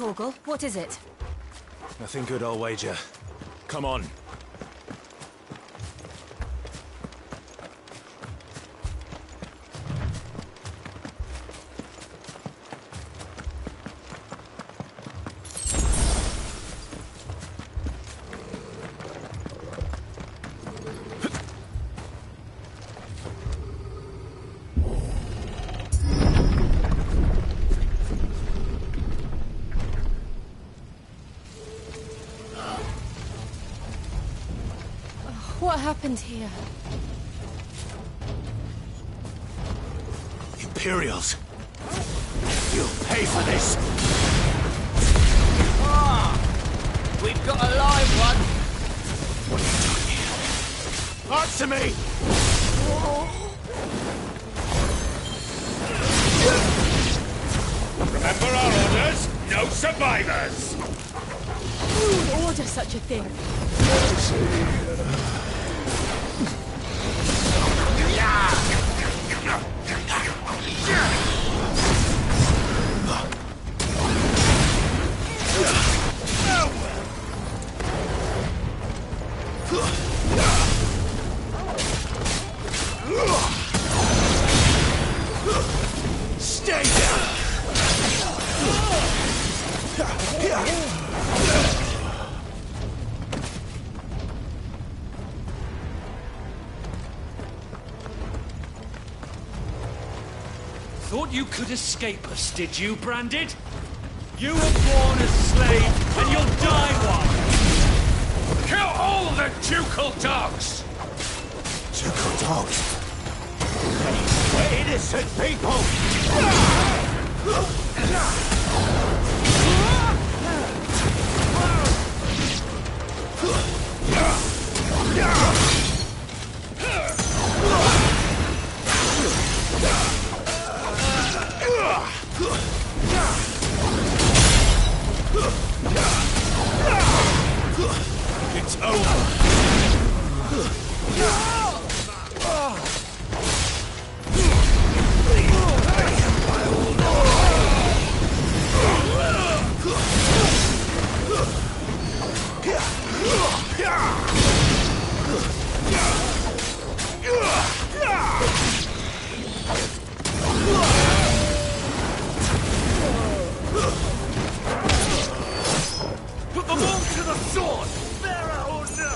Torgal, what is it? Nothing good, I'll wager. Come on. What happened here? Imperials! You'll pay for this! Ah! We've got a live one! What are you doing here? Answer me! Remember our orders? No survivors! Who would order such a thing? Stay down! Thought you could escape us, did you, Branded? You were born a slave, and you'll die one! Kill all the ducal dogs! Ducal dogs? We're innocent people! It's over! Put them all to the sword! Bearer or no!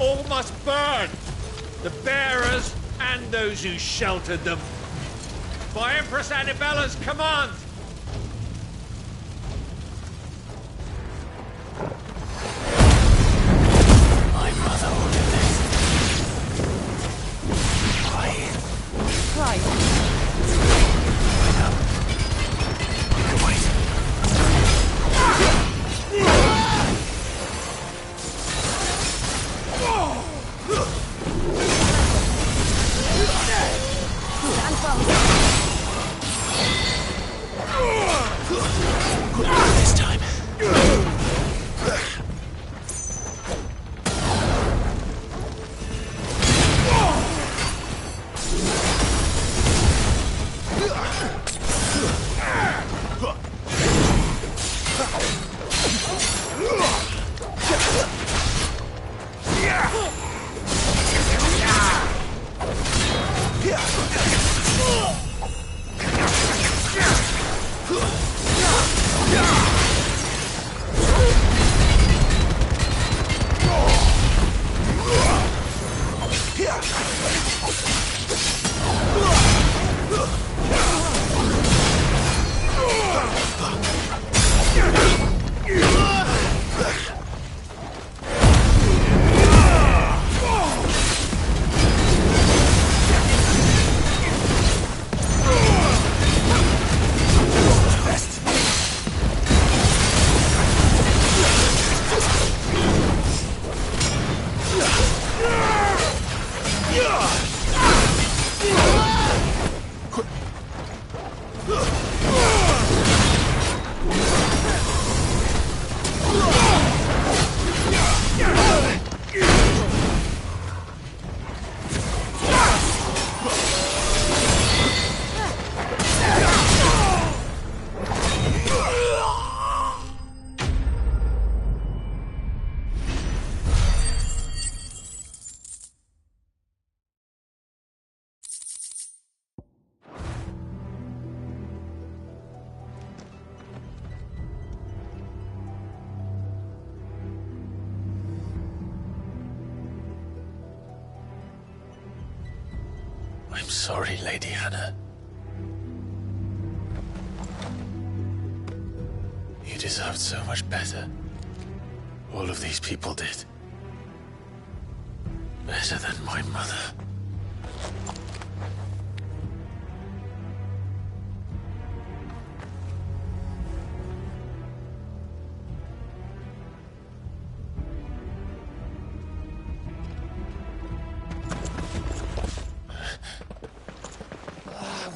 All must burn! The bearers and those who sheltered them. By Empress Annibella's command! My mother ordered this. Why? Right. Wait up. You can wait. Stand firm. I'm sorry, Lady Hannah. You deserved so much better. All of these people did. Better than my mother.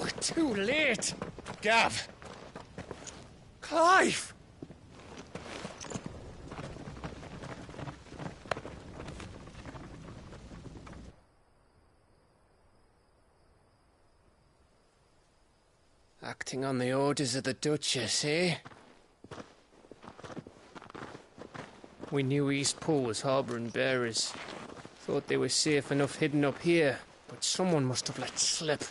We're too late. Gav. Clive. Acting on the orders of the Duchess, eh? We knew Eastpool was harbouring bearers. Thought they were safe enough hidden up here, but someone must have let slip.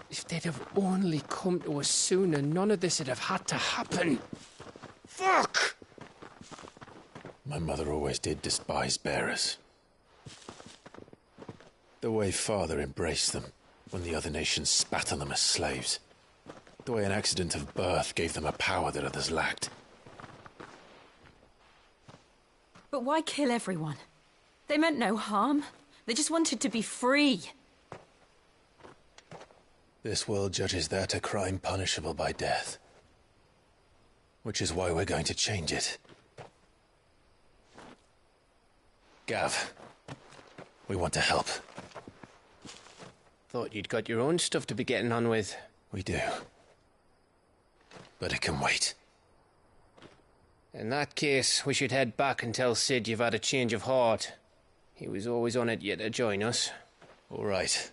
If they'd have only come to us sooner, none of this would have had to happen. Fuck! My mother always did despise bearers. The way Father embraced them when the other nations spat on them as slaves. The way an accident of birth gave them a power that others lacked. But why kill everyone? They meant no harm. They just wanted to be free. This world judges that a crime punishable by death. Which is why we're going to change it. Gav, we want to help. Thought you'd got your own stuff to be getting on with. We do. But it can wait. In that case, we should head back and tell Sid you've had a change of heart. He was always on it yet to join us. All right.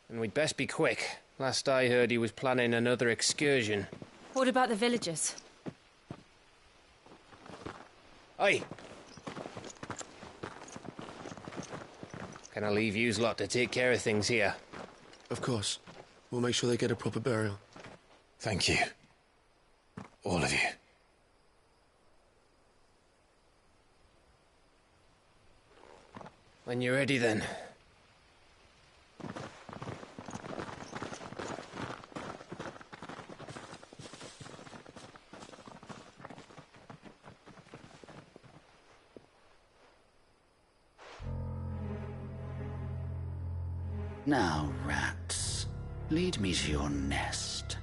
And we'd best be quick. Last I heard, he was planning another excursion. What about the villagers? Aye. Can I leave yous lot to take care of things here? Of course. We'll make sure they get a proper burial. Thank you. All of you. When you're ready, then. Now, rats, lead me to your nest.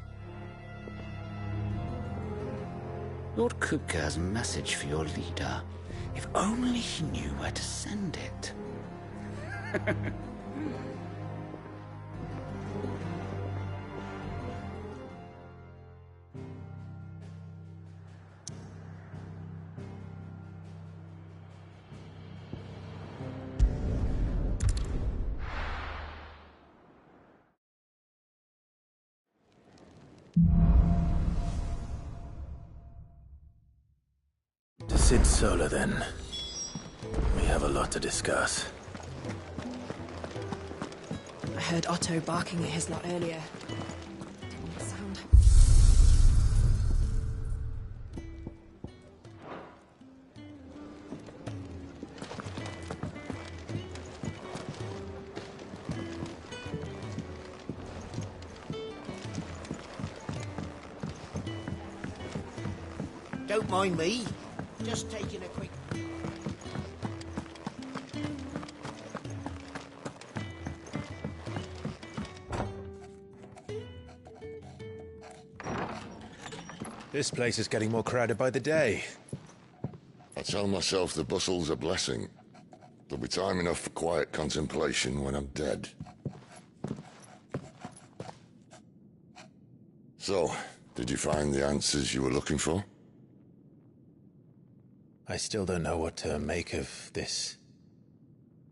Lord Kupka has a message for your leader. If only he knew where to send it. To Sid Solar, then. We have a lot to discuss. I heard Otto barking at his lot earlier. Didn't sound... Don't mind me. Just taking a quick... This place is getting more crowded by the day. I tell myself the bustle's a blessing. There'll be time enough for quiet contemplation when I'm dead. So, did you find the answers you were looking for? I still don't know what to make of this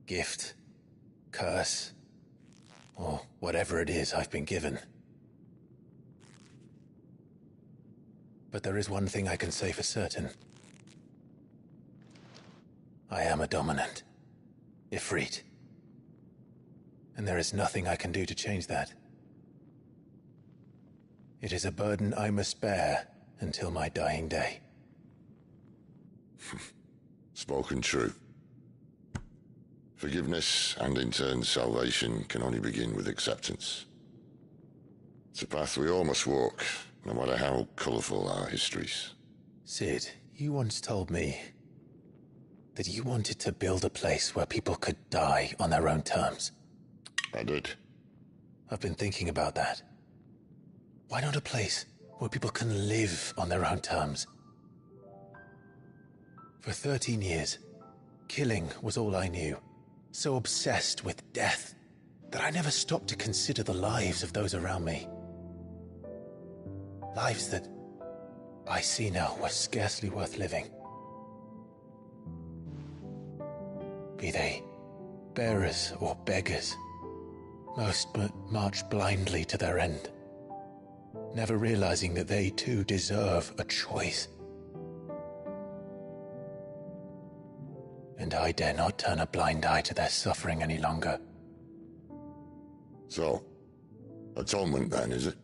gift, curse, or whatever it is I've been given. But there is one thing I can say for certain. I am a dominant, Ifrit. And there is nothing I can do to change that. It is a burden I must bear until my dying day. Spoken true. Forgiveness, and in turn salvation, can only begin with acceptance. It's a path we all must walk, no matter how colourful our histories. Sid, you once told me that you wanted to build a place where people could die on their own terms. I did. I've been thinking about that. Why not a place where people can live on their own terms? For 13 years, killing was all I knew. So obsessed with death that I never stopped to consider the lives of those around me. Lives that I see now were scarcely worth living. Be they bearers or beggars, most but march blindly to their end, never realizing that they too deserve a choice. And I dare not turn a blind eye to their suffering any longer. So, atonement then, is it?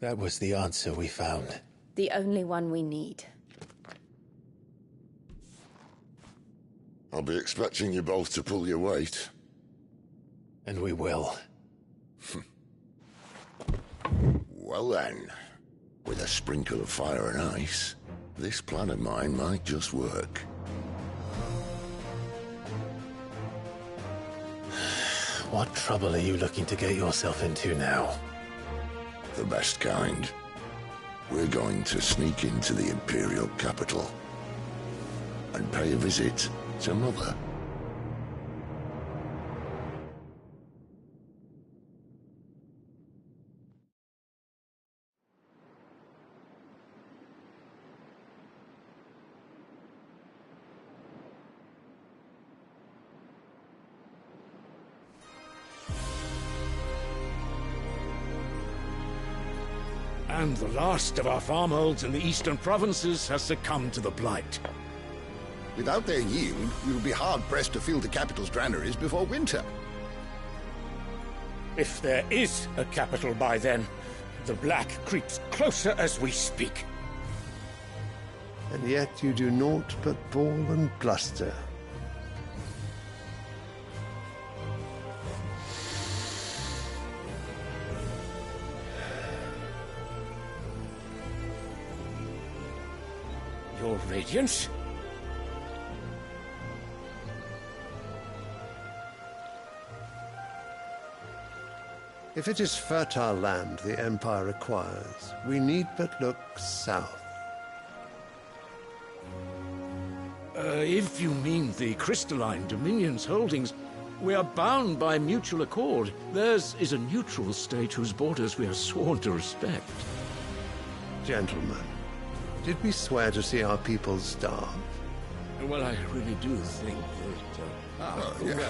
That was the answer we found. The only one we need. I'll be expecting you both to pull your weight. And we will. Well then, with a sprinkle of fire and ice, this plan of mine might just work. What trouble are you looking to get yourself into now? The best kind. We're going to sneak into the Imperial capital and pay a visit to Mother. And the last of our farmholds in the eastern provinces has succumbed to the blight. Without their yield, we will be hard-pressed to fill the capital's granaries before winter. If there is a capital by then, the black creeps closer as we speak. And yet you do naught but bawl and bluster. Your Radiance? If it is fertile land the Empire acquires, we need but look south. If you mean the crystalline Dominion's holdings, we are bound by mutual accord. Theirs is a neutral state whose borders we are sworn to respect. Gentlemen, did we swear to see our people starve? Well, I really do think that...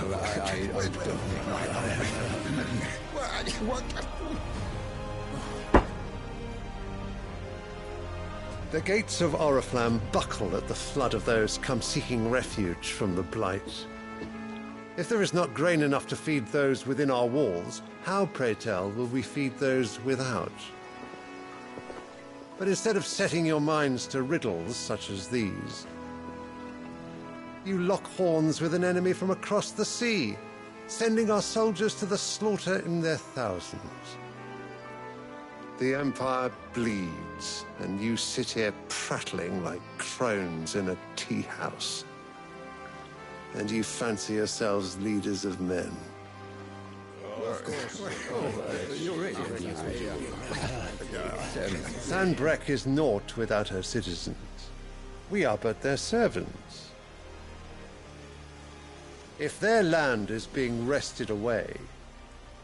The gates of Oriflamme buckle at the flood of those come seeking refuge from the blight. If there is not grain enough to feed those within our walls, how, pray tell, will we feed those without? But instead of setting your minds to riddles such as these, you lock horns with an enemy from across the sea, sending our soldiers to the slaughter in their thousands. The Empire bleeds, and you sit here prattling like crones in a tea house. And you fancy yourselves leaders of men. Sanbreque is naught without her citizens. We are but their servants. If their land is being wrested away,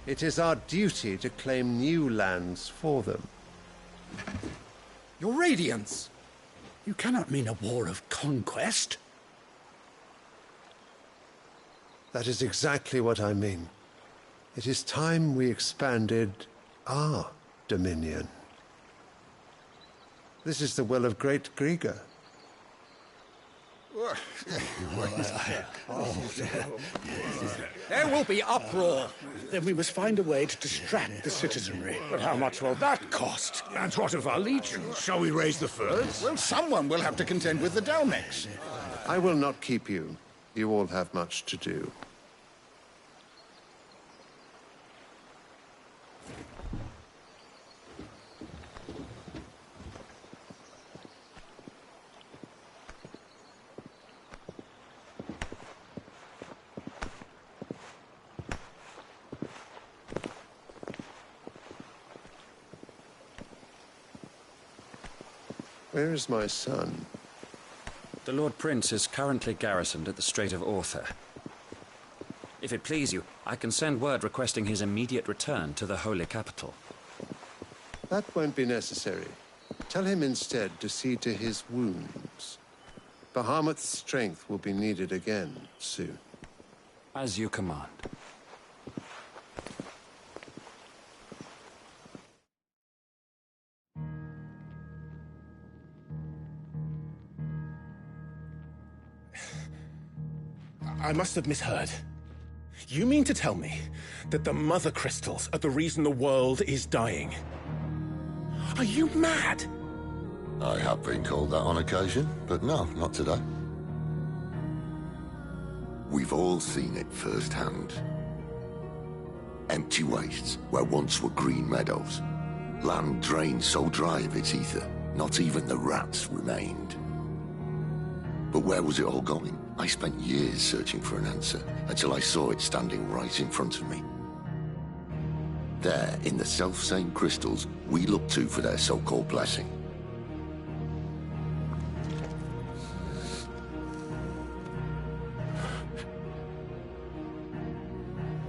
it is our duty to claim new lands for them. Your Radiance! You cannot mean a war of conquest. That is exactly what I mean. It is time we expanded our dominion. This is the will of great Grieger. There will be uproar. Then we must find a way to distract the citizenry. But how much will that cost? And what of our legions? Shall we raise the furs? Well, someone will have to contend with the Dalmex. I will not keep you. You all have much to do. Where is my son? The Lord Prince is currently garrisoned at the Strait of Arthur. If it please you, I can send word requesting his immediate return to the Holy Capital. That won't be necessary. Tell him instead to see to his wounds. Bahamut's strength will be needed again soon. As you command. I must have misheard. You mean to tell me that the Mother Crystals are the reason the world is dying? Are you mad? I have been called that on occasion, but no, not today. We've all seen it firsthand. Empty wastes where once were green meadows. Land drained so dry of its ether, not even the rats remained. But where was it all going? I spent years searching for an answer, until I saw it standing right in front of me. There, in the self-same crystals we look to for their so-called blessing.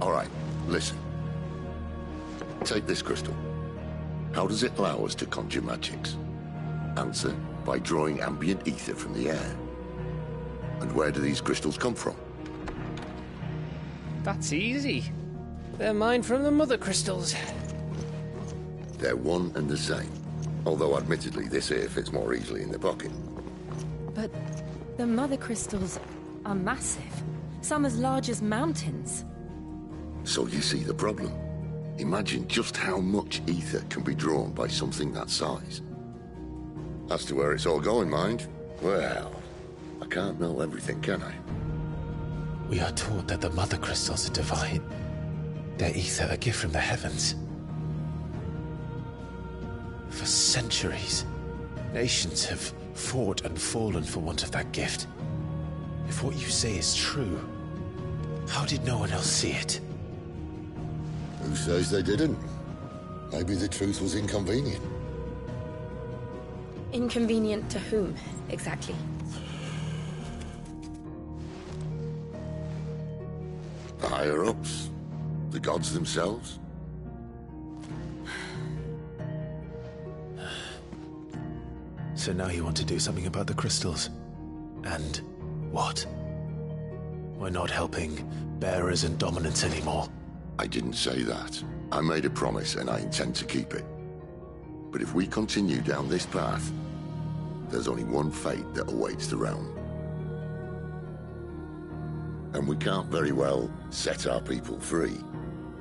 All right, listen. Take this crystal. How does it allow us to conjure magics? Answer, by drawing ambient ether from the air. And where do these crystals come from? That's easy. They're mined from the Mother Crystals. They're one and the same. Although admittedly this here fits more easily in the pocket. But the Mother Crystals are massive. Some as large as mountains. So you see the problem. Imagine just how much ether can be drawn by something that size. As to where it's all going, mind? Well, I can't know everything, can I? We are taught that the Mother Crystals are divine. Their ether a gift from the heavens. For centuries, nations have fought and fallen for want of that gift. If what you say is true, how did no one else see it? Who says they didn't? Maybe the truth was inconvenient. Inconvenient to whom, exactly? The higher-ups? The gods themselves? So now you want to do something about the crystals? And what? We're not helping bearers and dominants anymore. I didn't say that. I made a promise and I intend to keep it. But if we continue down this path, there's only one fate that awaits the realm. And we can't very well set our people free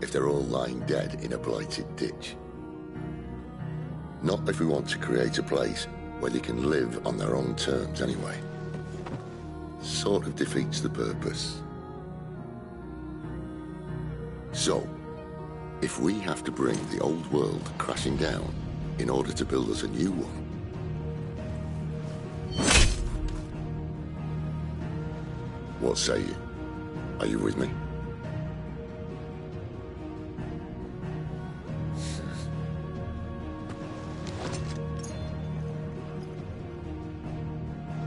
if they're all lying dead in a blighted ditch. Not if we want to create a place where they can live on their own terms anyway. Sort of defeats the purpose. So, if we have to bring the old world crashing down in order to build us a new one, what say you? Are you with me?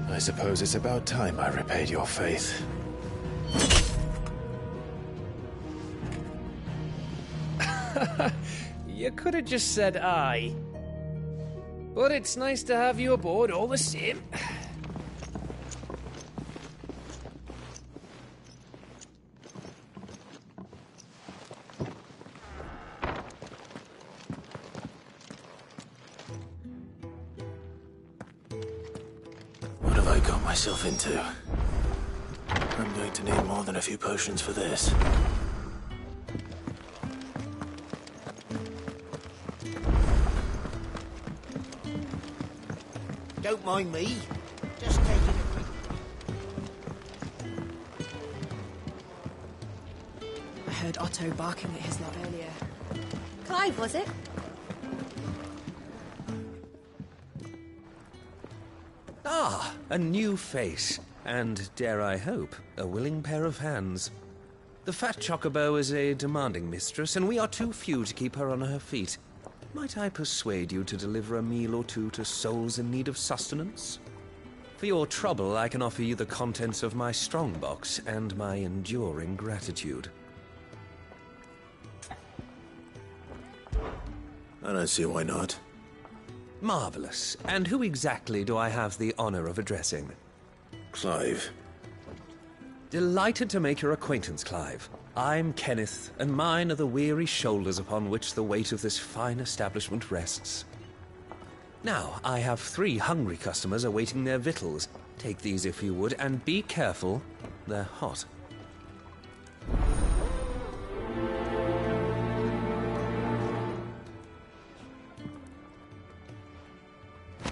I suppose it's about time I repaid your faith. You could have just said aye. But it's nice to have you aboard all the same. What have I got myself into. I'm going to need more than a few potions for this. Don't mind me. Just taking a quick... I heard Otto barking at his lot earlier. Clive, was it? Ah, a new face. And, dare I hope, a willing pair of hands. The fat chocobo is a demanding mistress, and we are too few to keep her on her feet. Might I persuade you to deliver a meal or two to souls in need of sustenance? For your trouble, I can offer you the contents of my strongbox and my enduring gratitude. I don't see why not. Marvelous. And who exactly do I have the honor of addressing? Clive. Delighted to make your acquaintance, Clive. I'm Kenneth, and mine are the weary shoulders upon which the weight of this fine establishment rests. Now, I have 3 hungry customers awaiting their victuals. Take these if you would, and be careful, they're hot.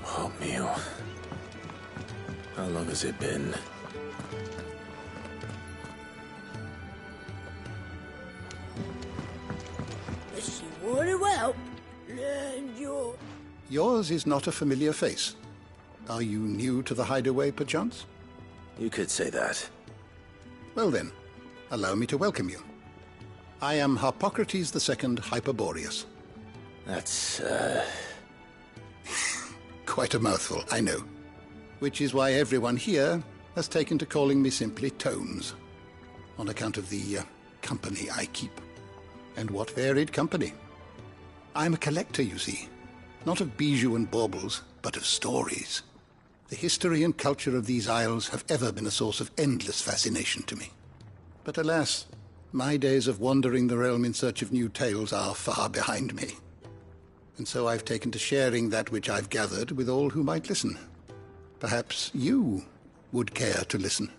Oh, meal. How long has it been? She wore it well. Learn your... Yours is not a familiar face. Are you new to the hideaway, perchance? You could say that. Well then, allow me to welcome you. I am Harpocrates II Hyperboreus. That's, Quite a mouthful, I know. Which is why everyone here has taken to calling me simply Tomes, on account of the company I keep. And what varied company. I'm a collector, you see. Not of bijou and baubles, but of stories. The history and culture of these isles have ever been a source of endless fascination to me. But alas, my days of wandering the realm in search of new tales are far behind me. And so I've taken to sharing that which I've gathered with all who might listen. Perhaps you would care to listen.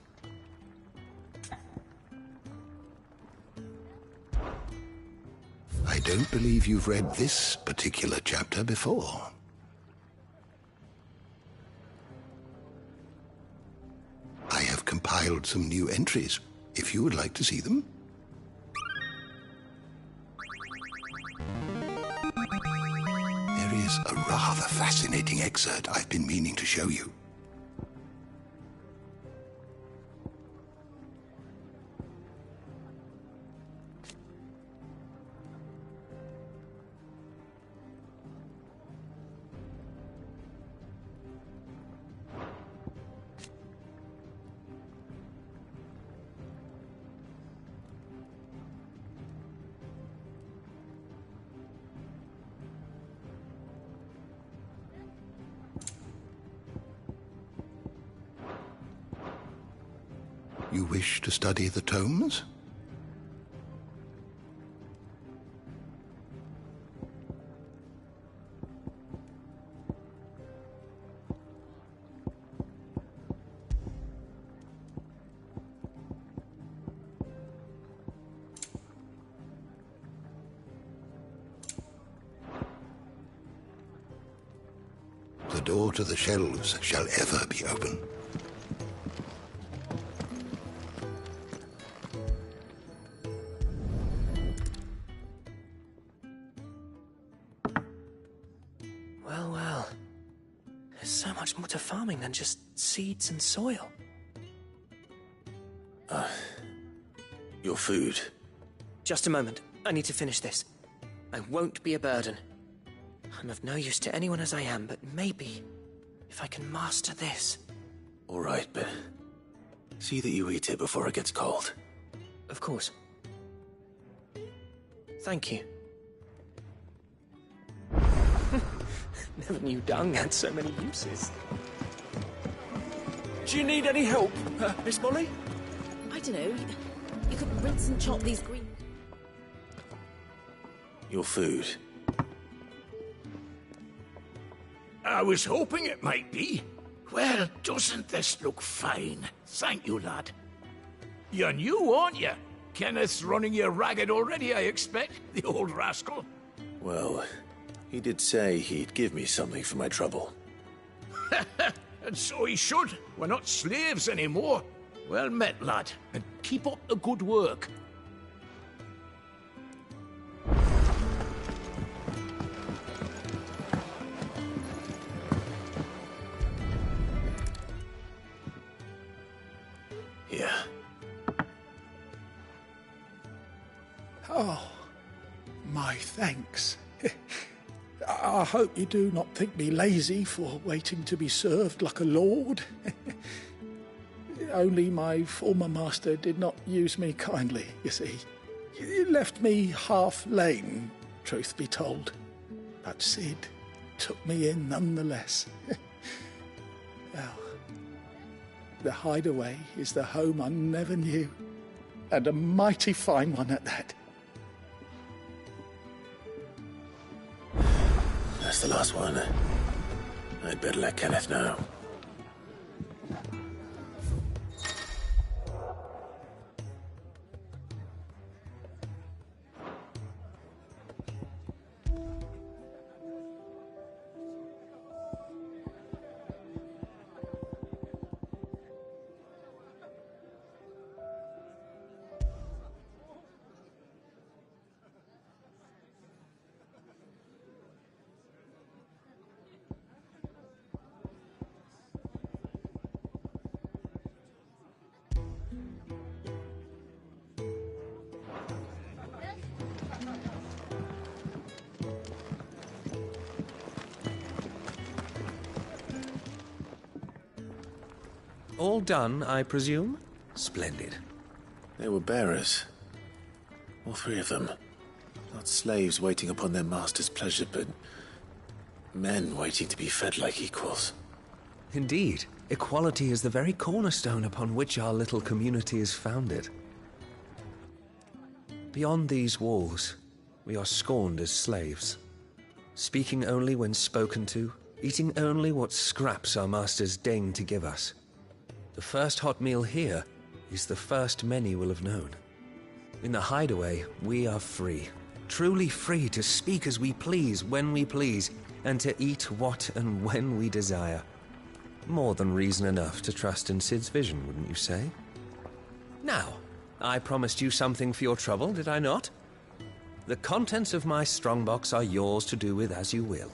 I don't believe you've read this particular chapter before. I have compiled some new entries, if you would like to see them. There is a rather fascinating excerpt I've been meaning to show you. You wish to study the tomes? The door to the shelves shall ever be open. Well. There's so much more to farming than just seeds and soil. Your food. Just a moment. I need to finish this. I won't be a burden. I'm of no use to anyone as I am, but maybe if I can master this. All right, but see that you eat it before it gets cold. Of course. Thank you. Never knew dung had so many uses. Do you need any help, Miss Molly? I don't know. You could rinse and chop these green... Your food. I was hoping it might be. Well, doesn't this look fine? Thank you, lad. You're new, aren't you? Kenneth's running you ragged already, I expect, the old rascal. Well, he did say he'd give me something for my trouble. And so he should. We're not slaves anymore. Well met, lad, and keep up the good work. Here. Oh, my thanks. I hope you do not think me lazy for waiting to be served like a lord. Only my former master did not use me kindly, you see. He left me half lame, truth be told. But Sid took me in nonetheless. Well, the hideaway is the home I never knew, and a mighty fine one at that. That's the last one. I'd better let Kenneth know. All done, I presume? Splendid. They were bearers. All three of them. Not slaves waiting upon their master's pleasure, but men waiting to be fed like equals. Indeed. Equality is the very cornerstone upon which our little community is founded. Beyond these walls, we are scorned as slaves. Speaking only when spoken to, eating only what scraps our masters deign to give us. The first hot meal here is the first many will have known. In the hideaway, we are free. Truly free to speak as we please, when we please, and to eat what and when we desire. More than reason enough to trust in Sid's vision, wouldn't you say? Now, I promised you something for your trouble, did I not? The contents of my strongbox are yours to do with as you will.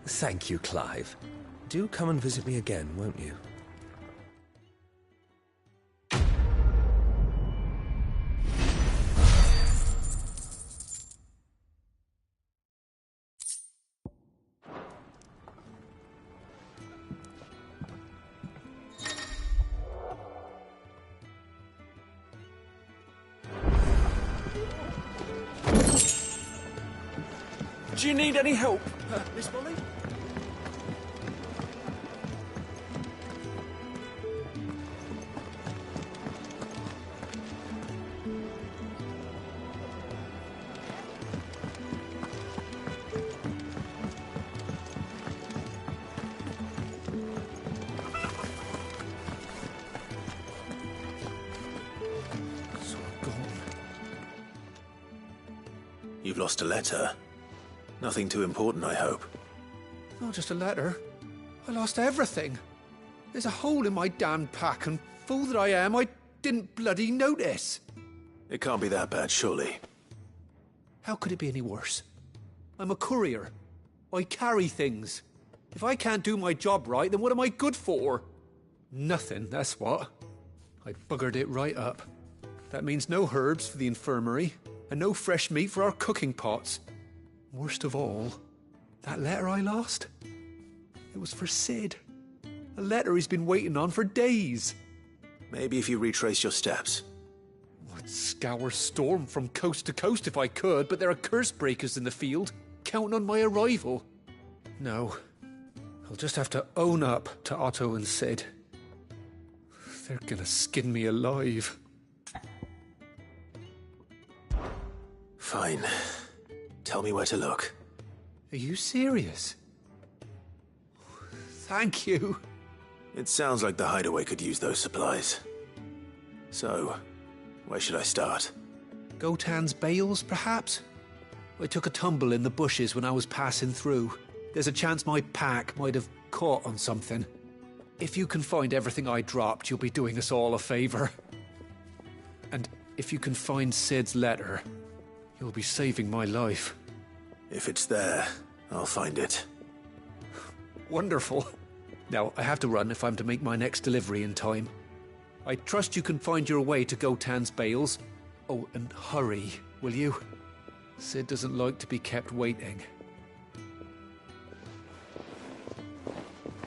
Thank you, Clive. Do come and visit me again, won't you? Do you need any help, Miss Molly? So gone. You've lost a letter. Nothing too important, I hope. Not just a letter. I lost everything. There's a hole in my damned pack, and fool that I am, I didn't bloody notice. It can't be that bad, surely. How could it be any worse? I'm a courier. I carry things. If I can't do my job right, then what am I good for? Nothing, that's what. I buggered it right up. That means no herbs for the infirmary, and no fresh meat for our cooking pots. Worst of all, that letter I lost, it was for Sid. A letter he's been waiting on for days. Maybe if you retrace your steps. I'd scour Storm from coast to coast if I could, but there are curse breakers in the field, counting on my arrival. No, I'll just have to own up to Otto and Sid. They're gonna skin me alive. Fine. Tell me where to look. Are you serious? Thank you. It sounds like the hideaway could use those supplies. So, where should I start? Gotan's bales, perhaps? I took a tumble in the bushes when I was passing through. There's a chance my pack might have caught on something. If you can find everything I dropped, you'll be doing us all a favor. And if you can find Sid's letter, you'll be saving my life. If it's there, I'll find it. Wonderful. Now, I have to run if I'm to make my next delivery in time. I trust you can find your way to Gotan's bales. Oh, and hurry, will you? Sid doesn't like to be kept waiting.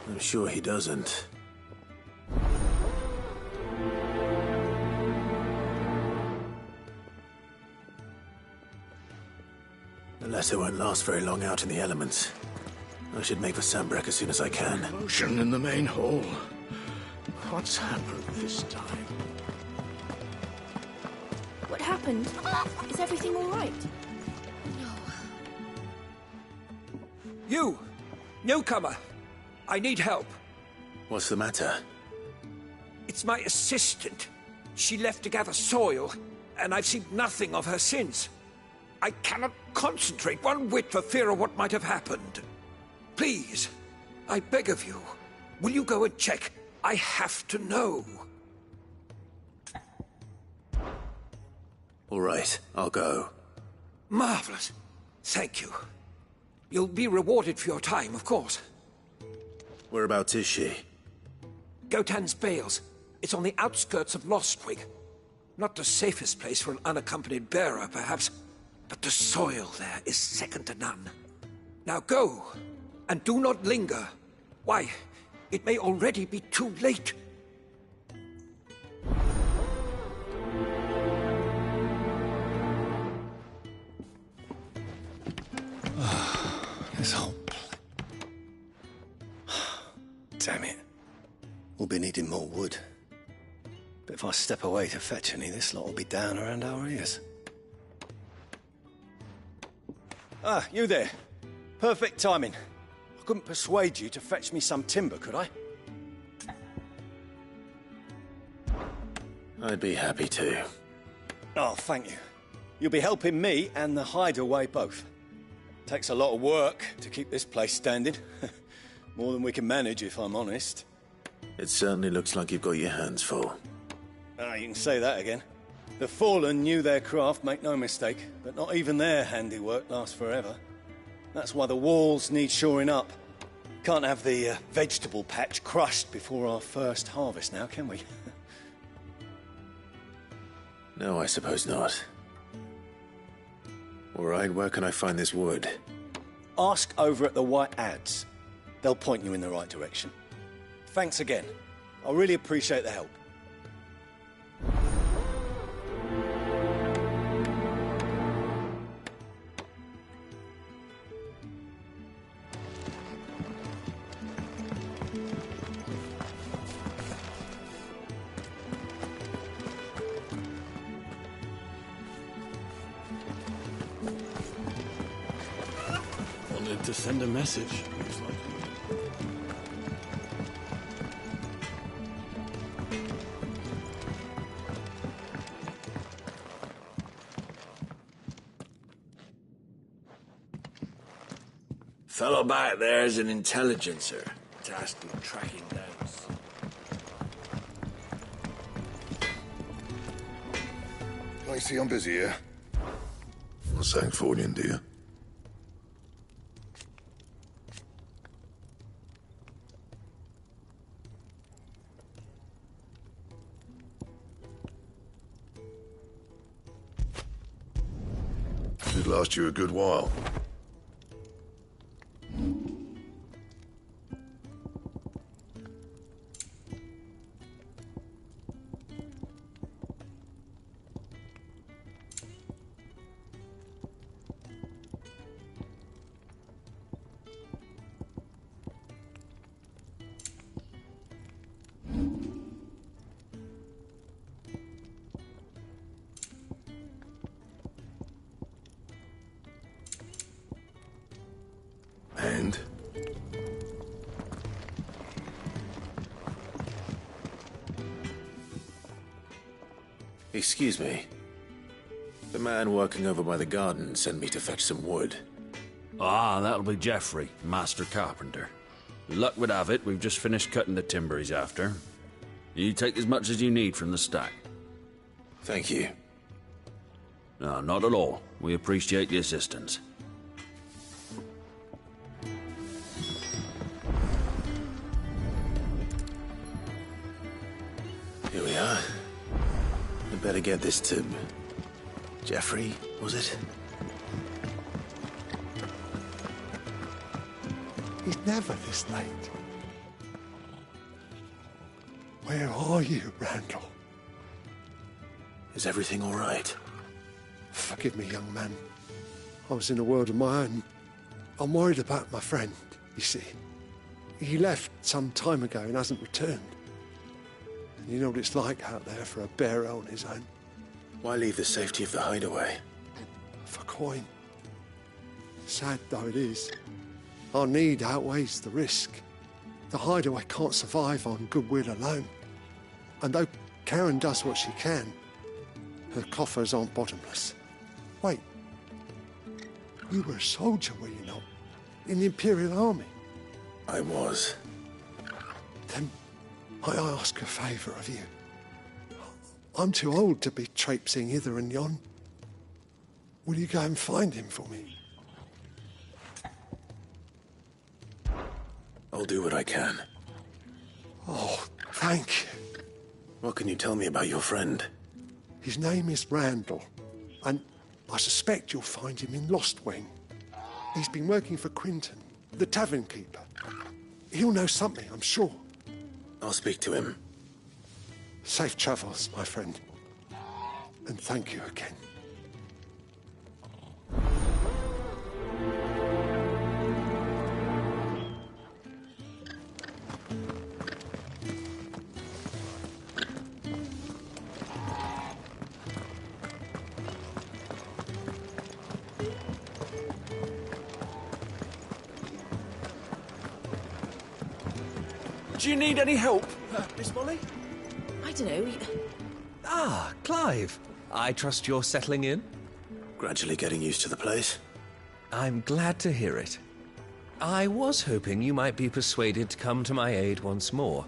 I'm sure he doesn't. The letter won't last very long out in the elements. I should make for Sambrek as soon as I can. Motion in the main hall. What's happened this time? What happened? Is everything all right? You! Newcomer! I need help. What's the matter? It's my assistant. She left to gather soil, and I've seen nothing of her since. I cannot concentrate one whit for fear of what might have happened. Please, I beg of you, will you go and check? I have to know. All right, I'll go. Marvelous. Thank you. You'll be rewarded for your time, of course. Whereabouts is she? Gotan's Bales. It's on the outskirts of Lostwig. Not the safest place for an unaccompanied bearer, perhaps, but the soil there is second to none. Now go, and do not linger. Why, it may already be too late. This whole... Damn it. We'll be needing more wood. But if I step away to fetch any, this lot will be down around our ears. Ah, you there. Perfect timing. I couldn't persuade you to fetch me some timber, could I? I'd be happy to. Oh, thank you. You'll be helping me and the hideaway both. Takes a lot of work to keep this place standing. More than we can manage, if I'm honest. It certainly looks like you've got your hands full. Ah, you can say that again. The Fallen knew their craft, make no mistake, but not even their handiwork lasts forever. That's why the walls need shoring up. Can't have the vegetable patch crushed before our first harvest now, can we? No, I suppose not. All right, where can I find this wood? Ask over at the White Ads. They'll point you in the right direction. Thanks again. I really appreciate the help. Wanted to send a message. Looks like. Fellow back there is an intelligencer, tasked with tracking down. I see I'm busy here. What's saying Fordian, do you? Should last you a good while. And? Excuse me. The man working over by the garden sent me to fetch some wood. Ah, that'll be Ffxvi, master carpenter. Luck would have it, we've just finished cutting the timber he's after. You take as much as you need from the stack. Thank you. No, not at all. We appreciate the assistance. Here we are. I'd better get this to... Ffxvi, was it? He's never this late. Where are you, Randall? Is everything all right? Forgive me, young man. I was in a world of my own. I'm worried about my friend, you see. He left some time ago and hasn't returned. And you know what it's like out there for a bearer on his own. Why leave the safety of the hideaway? For coin. Sad though it is, our need outweighs the risk. The hideaway can't survive on goodwill alone. And though Karen does what she can, her coffers aren't bottomless. Wait, you were a soldier, were you not? In the Imperial Army? I was. Then I ask a favour of you. I'm too old to be traipsing hither and yon. Will you go and find him for me? I'll do what I can. Oh, thank you. What can you tell me about your friend? His name is Randall, and I suspect you'll find him in Lost Wing. He's been working for Quinton, the tavern keeper. He'll know something, I'm sure. I'll speak to him. Safe travels, my friend. And thank you again. Do you need any help, Miss Molly? I don't know. Ah, Clive. I trust you're settling in? Gradually getting used to the place. I'm glad to hear it. I was hoping you might be persuaded to come to my aid once more.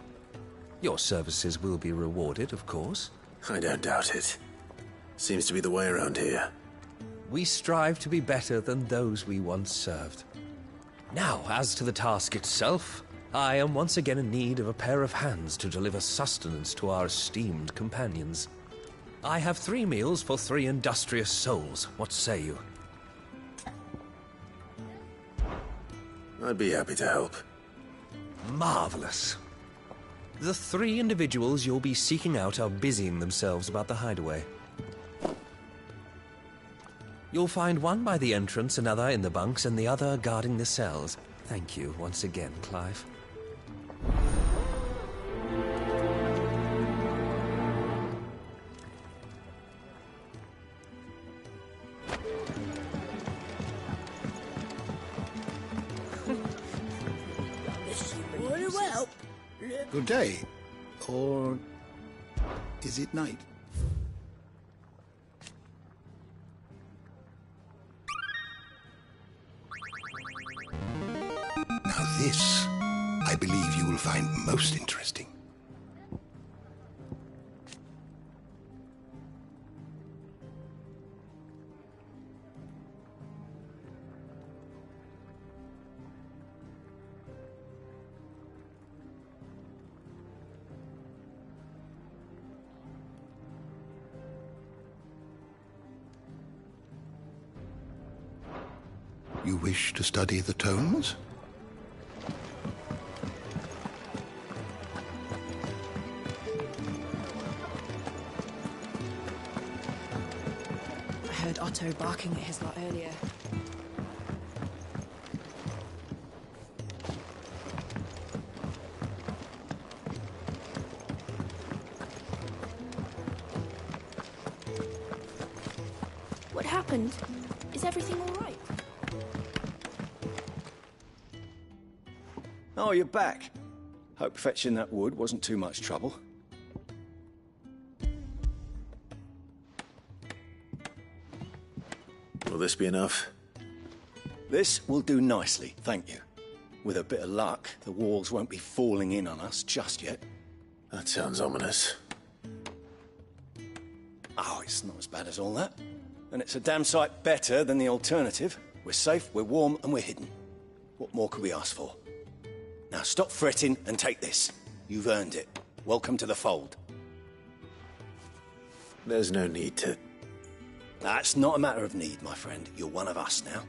Your services will be rewarded, of course. I don't doubt it. Seems to be the way around here. We strive to be better than those we once served. Now, as to the task itself, I am once again in need of a pair of hands to deliver sustenance to our esteemed companions. I have 3 meals for 3 industrious souls. What say you? I'd be happy to help. Marvelous. The 3 individuals you'll be seeking out are busying themselves about the hideaway. You'll find one by the entrance, another in the bunks, and the other guarding the cells. Thank you once again, Clive. Well, Good day. Or is it night? Now this, I believe you will find most interesting. You wish to study the tones? I heard Otto barking at his lot earlier. What happened? Is everything all right? Oh, you're back. Hope fetching that wood wasn't too much trouble. Will this be enough? This will do nicely, thank you. With a bit of luck, the walls won't be falling in on us just yet. That sounds ominous. Oh, it's not as bad as all that. And it's a damn sight better than the alternative. We're safe, we're warm, and we're hidden. What more could we ask for? Now stop fretting and take this. You've earned it. Welcome to the fold. There's no need to... That's not a matter of need, my friend. You're one of us now.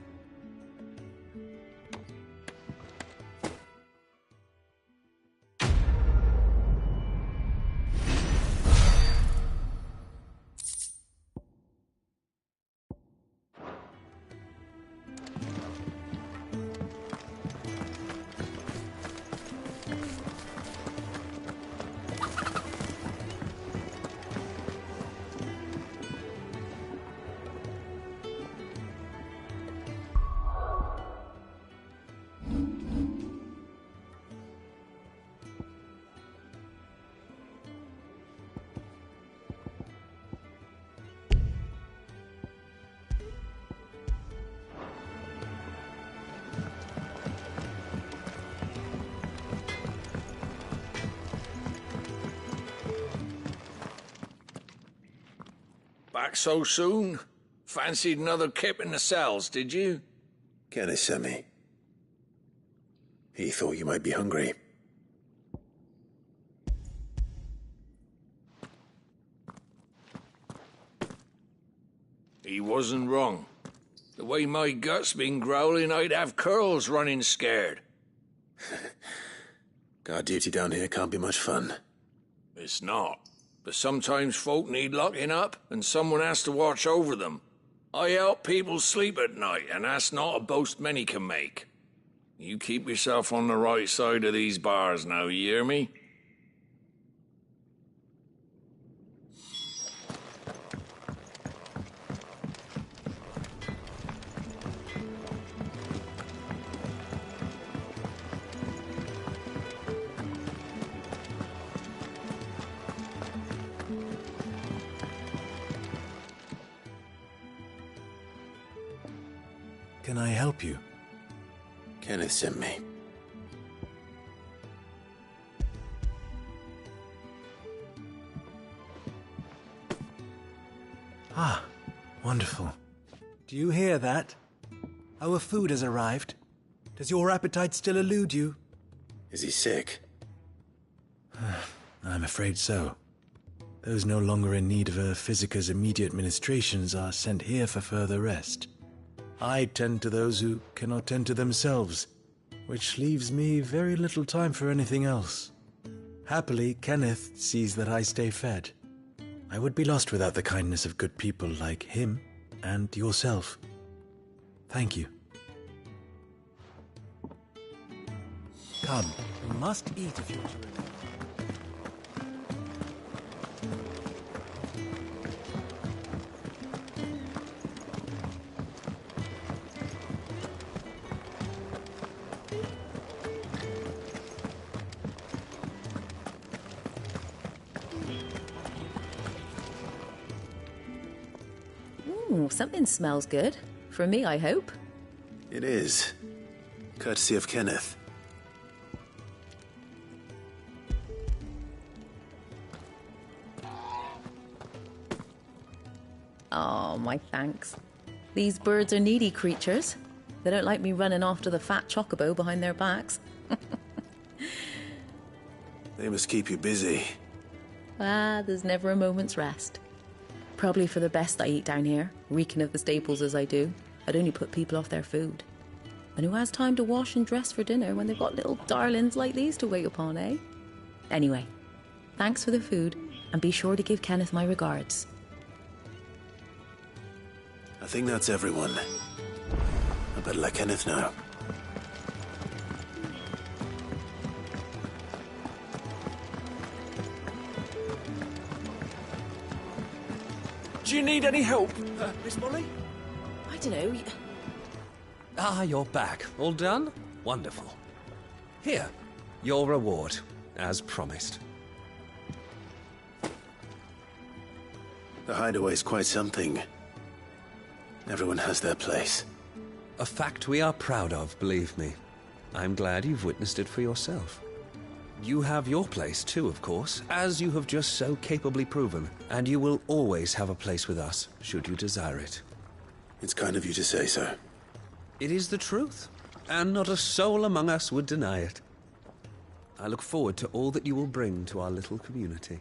Back so soon? Fancied another kip in the cells, did you? Kenneth sent me. He thought you might be hungry. He wasn't wrong. The way my gut's been growling, I'd have curls running scared. Guard duty down here can't be much fun. It's not. But sometimes folk need locking up, and someone has to watch over them. I help people sleep at night, and that's not a boast many can make. You keep yourself on the right side of these bars now, you hear me? Can I help you? Kenneth sent me. Ah, wonderful. Do you hear that? Our food has arrived. Does your appetite still elude you? Is he sick? I'm afraid so. Those no longer in need of a Ffxivi's immediate ministrations are sent here for further rest. I tend to those who cannot tend to themselves, which leaves me very little time for anything else. Happily, Kenneth sees that I stay fed. I would be lost without the kindness of good people like him and yourself. Thank you. Come, you must eat if you are to remain. Ooh, something smells good. For me, I hope. It is. Courtesy of Kenneth. Oh, my thanks. These birds are needy creatures. They don't like me running after the fat chocobo behind their backs. They must keep you busy. Ah, there's never a moment's rest. Probably for the best I eat down here, reeking of the staples as I do. I'd only put people off their food. And who has time to wash and dress for dinner when they've got little darlings like these to wait upon, eh? Anyway, thanks for the food, and be sure to give Kenneth my regards. I think that's everyone. I better let Kenneth know. Do you need any help, Miss Molly? I don't know. Ah, you're back. All done? Wonderful. Here, your reward, as promised. The hideaway's quite something. Everyone has their place. A fact we are proud of, believe me. I'm glad you've witnessed it for yourself. You have your place too, of course, as you have just so capably proven, and you will always have a place with us, should you desire it. It's kind of you to say so. It is the truth, and not a soul among us would deny it. I look forward to all that you will bring to our little community.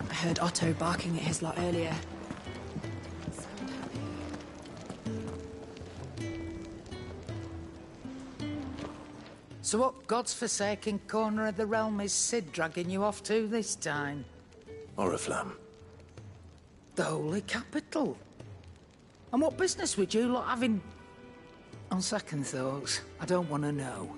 I heard Otto barking at his lot earlier. So what god's-forsaken corner of the realm is Sid dragging you off to this time? Oriflamme. The holy capital. And what business would you lot having... On second thoughts, I don't want to know.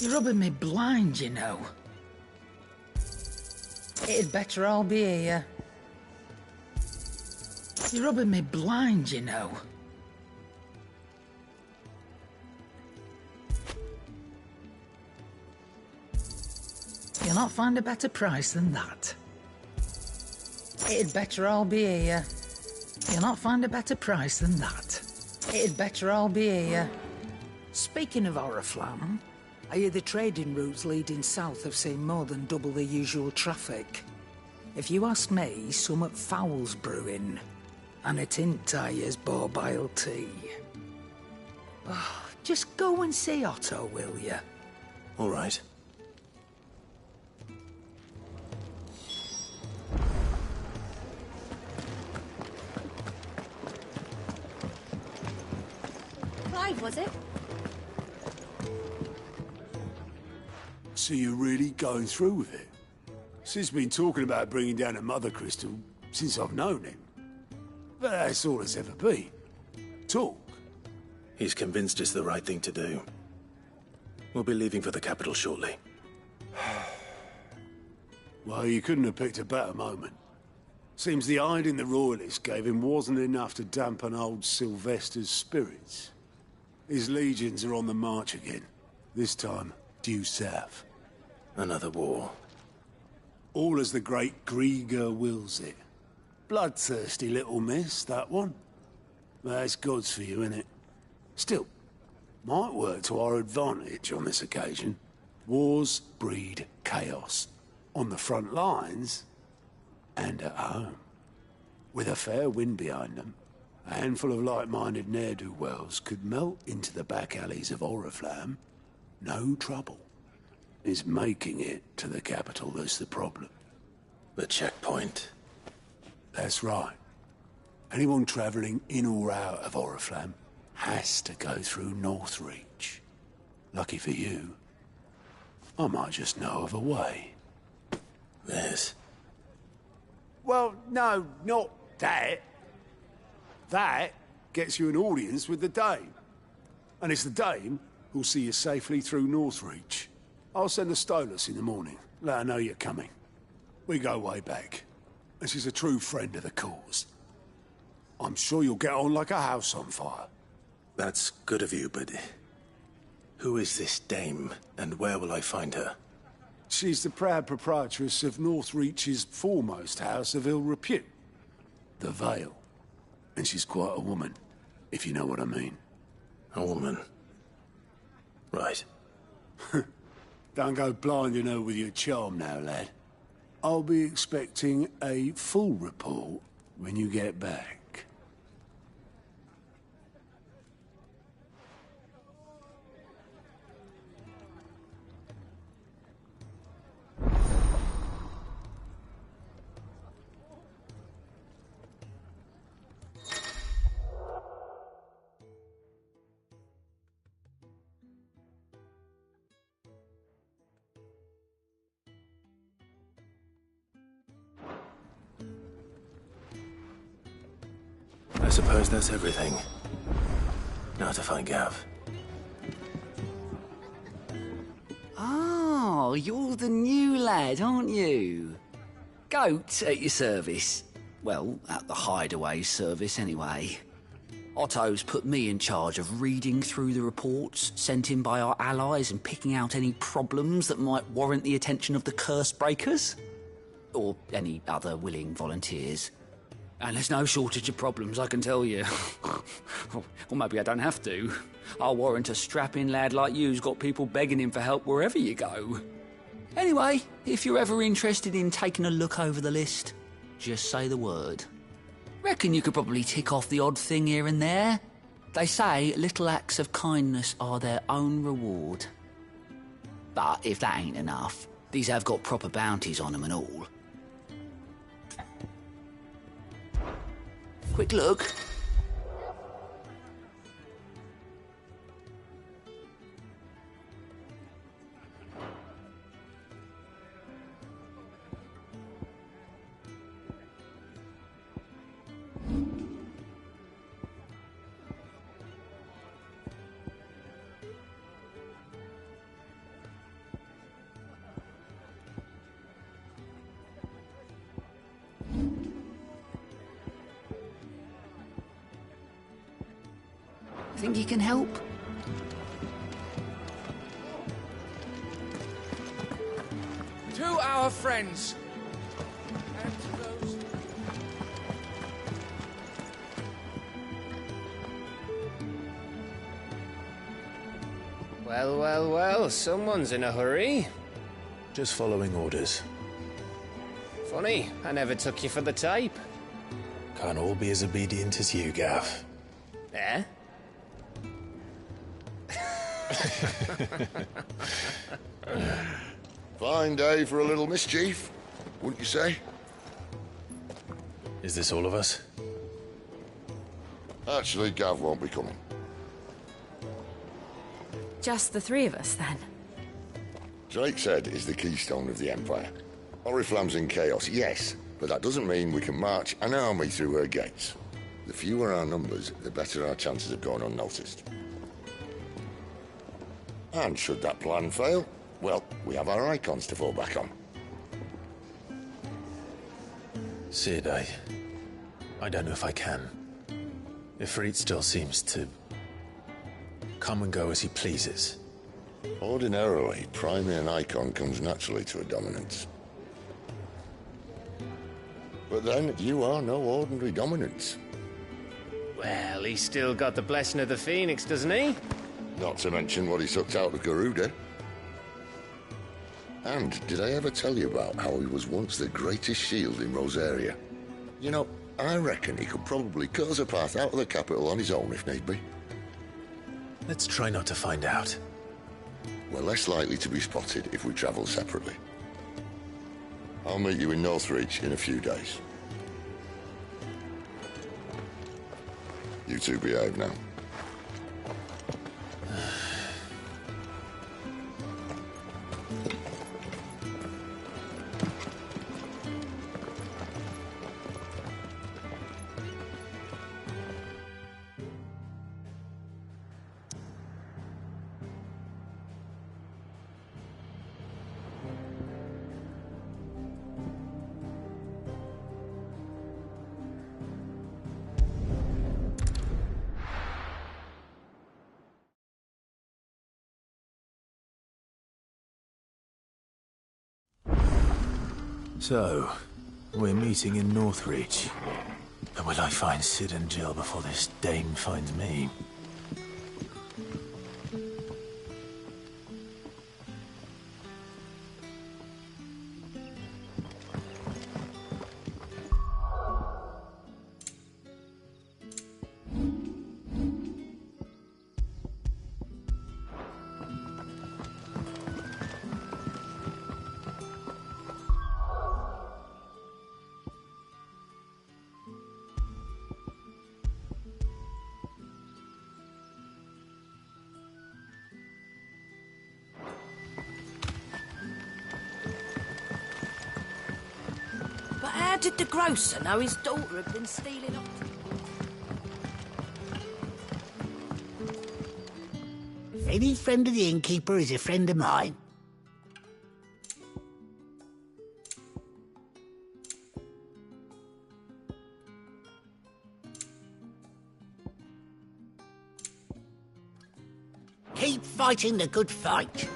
You're rubbing me blind, you know. It'd better all be here. You're rubbing me blind, you know. You'll not find a better price than that. It'd better all be here. You'll not find a better price than that. It'd better all be here. Speaking of Oriflamme, I hear the trading routes leading south have seen more than double the usual traffic. If you ask me, somewhat foul's brewing. And it ain't Tyre's borbile tea. Oh, just go and see Otto, will you? All right. Clive, was it? So you're really going through with it? Sid's been talking about bringing down a mother crystal since I've known him. But that's all it's ever been. Talk. He's convinced it's the right thing to do. We'll be leaving for the capital shortly. Well, you couldn't have picked a better moment. Seems the hiding the royalists gave him wasn't enough to dampen old Sylvester's spirits. His legions are on the march again. This time, due south. Another war. All as the great Grieger wills it. Bloodthirsty little miss, that one. That's God's for you, innit? Still, might work to our advantage on this occasion. Wars breed chaos. On the front lines, and at home. With a fair wind behind them, a handful of like-minded ne'er-do-wells could melt into the back alleys of Oriflamme. No trouble. It's making it to the capital that's the problem. The checkpoint. That's right. Anyone travelling in or out of Oriflamme has to go through Northreach. Lucky for you, I might just know of a way. There's... Well, no, not that. That gets you an audience with the Dame. And it's the Dame who'll see you safely through Northreach. I'll send a Stolas in the morning. Let her know you're coming. We go way back. And she's a true friend of the cause. I'm sure you'll get on like a house on fire. That's good of you, but... who is this Dame, and where will I find her? She's the proud proprietress of Northreach's foremost house of ill repute. The Vale. And she's quite a woman, if you know what I mean. A woman? Right. Don't go blinding her with your charm now, lad. I'll be expecting a full report when you get back. I suppose that's everything. Now to find Gav. Oh, you're the new lad, aren't you? Goat at your service. Well, at the hideaway service, anyway. Otto's put me in charge of reading through the reports sent in by our allies and picking out any problems that might warrant the attention of the curse breakers. Or any other willing volunteers. And there's no shortage of problems, I can tell you. Or maybe I don't have to. I'll warrant a strapping lad like you's got people begging him for help wherever you go. Anyway, if you're ever interested in taking a look over the list, just say the word. Reckon you could probably tick off the odd thing here and there. They say little acts of kindness are their own reward. But if that ain't enough, these have got proper bounties on them and all. Quick look. Think you can help? To our friends. And to those... Well, well, well, someone's in a hurry. Just following orders. Funny, I never took you for the type. Can't all be as obedient as you, Gav. Eh? Fine day for a little mischief, wouldn't you say? Is this all of us? Actually, Gav won't be coming. Just the three of us, then? Drake's Head is the keystone of the Empire. Oriflamme's in chaos, yes, but that doesn't mean we can march an army through her gates. The fewer our numbers, the better our chances of going unnoticed. And should that plan fail, well, we have our icons to fall back on. Sid, I don't know if I can. Ifrit still seems to come and go as he pleases. Ordinarily, priming an icon comes naturally to a dominance. But then, you are no ordinary dominance. Well, he's still got the blessing of the Phoenix, doesn't he? Not to mention what he sucked out of Garuda. And did I ever tell you about how he was once the greatest shield in Rosaria? You know, I reckon he could probably cut us a path out of the capital on his own if need be. Let's try not to find out. We're less likely to be spotted if we travel separately. I'll meet you in Northreach in a few days. You two behave now. So, we're meeting in Northreach. And will I find Sid and Jill before this dame finds me? how did the grocer know his daughter had been stealing up? Any friend of the innkeeper is a friend of mine. Keep fighting the good fight.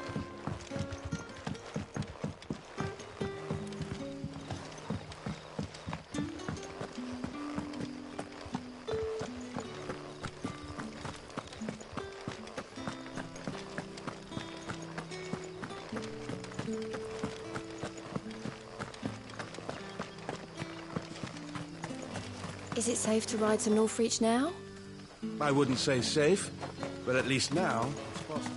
Is it safe to ride to Northreach now? I wouldn't say safe, but at least now it's possible.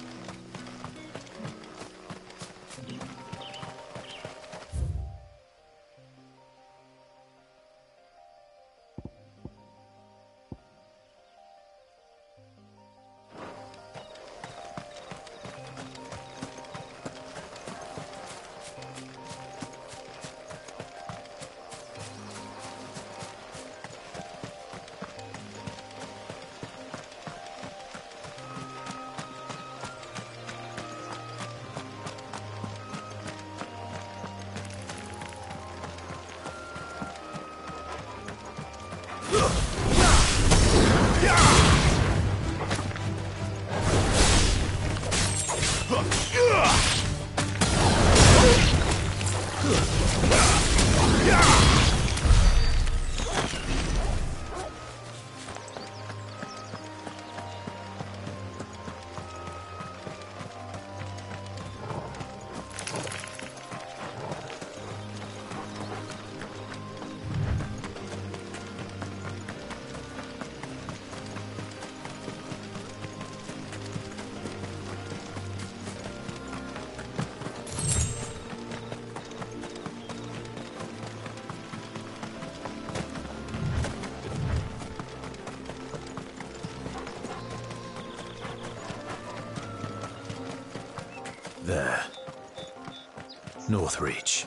There. Northreach.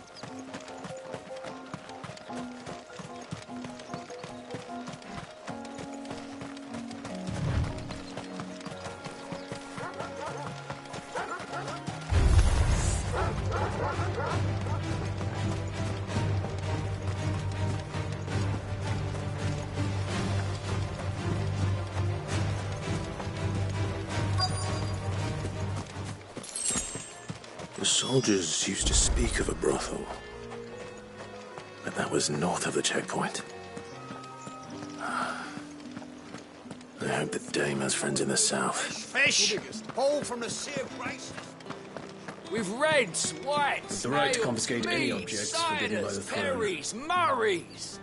The soldiers used to speak of a brothel, but that was north of the checkpoint. I hope that Dame has friends in the south. Fish! All from the sea of grace. With reds, whites, With the right to ales, confiscate any meads, objects forbidden by the ciders, throne. berries, murrays.